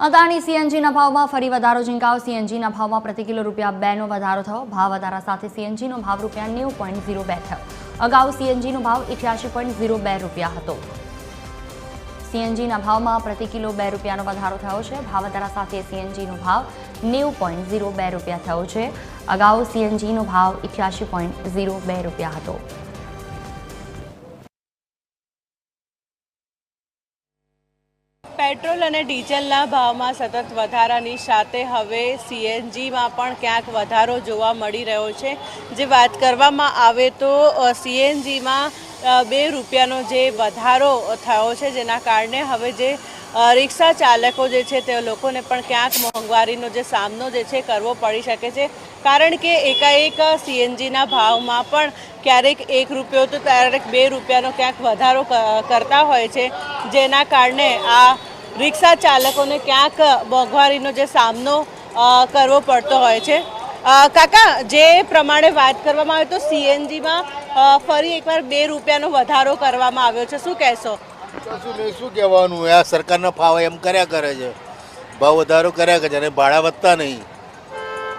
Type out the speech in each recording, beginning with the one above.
અદાણી સીએનજીના ભાવમાં ફરી વધારો ઝીંકાવ સીએનજીના ભાવમાં પ્રતિ કિલો ₹2 નો વધારો થયો। ભાવ વધારા સાથે સીએનજીનો ભાવ ₹90.02 થયો। અગાઉ સીએનજીનો ભાવ ₹88.02 હતો। સીએનજીના ભાવમાં પ્રતિ કિલો ₹2 નો વધારો થયો છે। ભાવ વધારા સાથે સીએનજીનો ભાવ ₹90.02 થયો છે। અગાઉ સીએનજીનો ભાવ ₹88.02 હતો। पेट्रोल और डीजलना भाव में सतत वधारानी साथे हवे सीएनजी में पण क्यांक वधारो जोवा मळी रह्यो छे। जे बात करवामां आवे तो सीएनजी में ₹2 जे वधारो थयो छे, जेना कारणे हवे जे रिक्शा चालको जे छे ते लोकोने पण क्यांक मोंघवारीनो जे सामनो जे छे करवो पड़ी शके छे। कारण के एकाएक सीएनजीना भावमां पण क्यारेक ₹1 तो क्यारेक ₹2 क्यांक वधारो करता होय छे, जेना कारणे आ रिक्शा चालकोने क्यांक मोंघवारीनो जे सामनो करवो पड़तो होय छे। काका, जे प्रमाणे बात करवामां आवे तो सीएनजी में फरी एकवार ₹2 वधारो करवामां आव्यो छे, शुं कहेशो? શું કહેવાનું, આ સરકારનો ફાવ એમ કર્યા કરે છે, ભાવ વધારો કર્યા કરે છે અને ભાડા વધતા નહીં।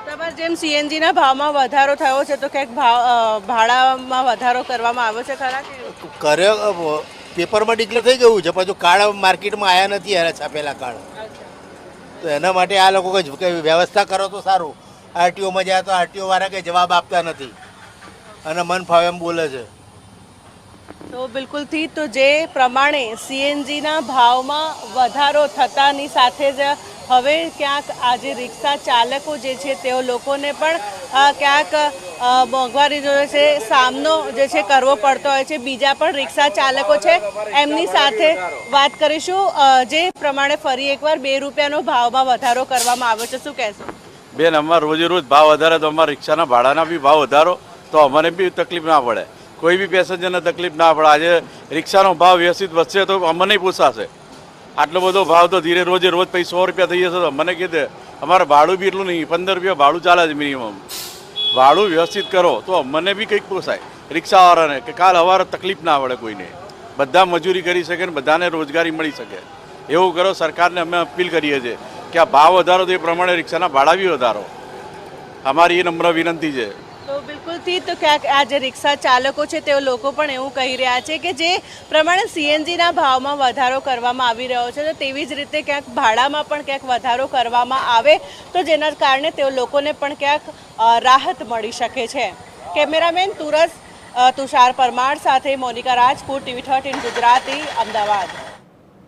તમારે જેમ સીએનજીના ભાવમાં વધારો થયો છે તો ક્યાંક ભાડામાં વધારો કરવામાં આવ્યો છે ખરા? કર્યો, પેપરમાં ડિક્લેર થઈ ગયું છે, પાછું કાર્ડ માર્કેટમાં આવ્યા નથી, એના છાપેલા કાર્ડ, તો એના માટે આ લોકો કંઈ વ્યવસ્થા કરો તો સારું। આરટીઓમાં જાય તો આરટીઓ વાળા કંઈ જવાબ આપતા નથી અને મન ફાવે એમ બોલે છે। तो बिल्कुल थी तो जे प्रमाणे सीएनजीना भावमां वधारो थतानी साथे ज हवे क्यांक आज रिक्शा चालको जे छे तेओ लोकोने पण क्यांक मोंघवारी जो छे सामनो जे छे करवो पड़तो होय छे। बीजा पण रिक्शा चालको छे, एमनी साथे वात करीशुं। जे प्रमाणे फरी एकवार ₹2 भावमां वधारो करवामां आव्यो छे, शुं कहेशो? बेन, अमार रोजे रोज भाव वधारे तो अमारा रिक्शाना भाड़ाना भी भाव वधारो तो अमने भी तकलीफ ना पड़े, कोई भी पेसेंजर ने तकलीफ ना पड़े। आज रिक्शानो भाव व्यवस्थित वधशे तो अमने पोसाशे। आटलो बधो भाव तो धीरे रोजे रोज पछी ₹100 थई जशे तो अमने कीधे अमारे भाड़ू भी एटलुं नहीं, ₹15 भाड़ू चाले छे मिनिमम। भाड़ू व्यवस्थित करो तो अमने भी कंईक पोसाय, रिक्शावाळाने के काल हवारे तकलीफ ना पड़े, कोईने बधा मजूरी करी शके ने बधाने रोजगारी मळी शके। एवुं करो, सरकारने अमे अपील करीए छीए कि आ भाव वधारो तो ए प्रमाणे रिक्शाना भाड़ा भी वधारो, अमारी ए नम्र विनंती छे। तो बिल्कुल थी तो क्या आज रिक्शा चालको छे ते लोको पण एवुं कही रह्या छे के जे प्रमाणे सीएनजीना भावमां वधारो करवामां आवी रह्यो छे तो तेवी ज रीते क्यांक भाड़ामां पण क्यांक वधारो करवामां आवे तो जेना कारणे ते लोकोने पण क्यांक राहत मळी शके छे। केमेरामेन तुषार परमार साथे मोनिका राजपूत, TV13 गुजराती, अमदावाद।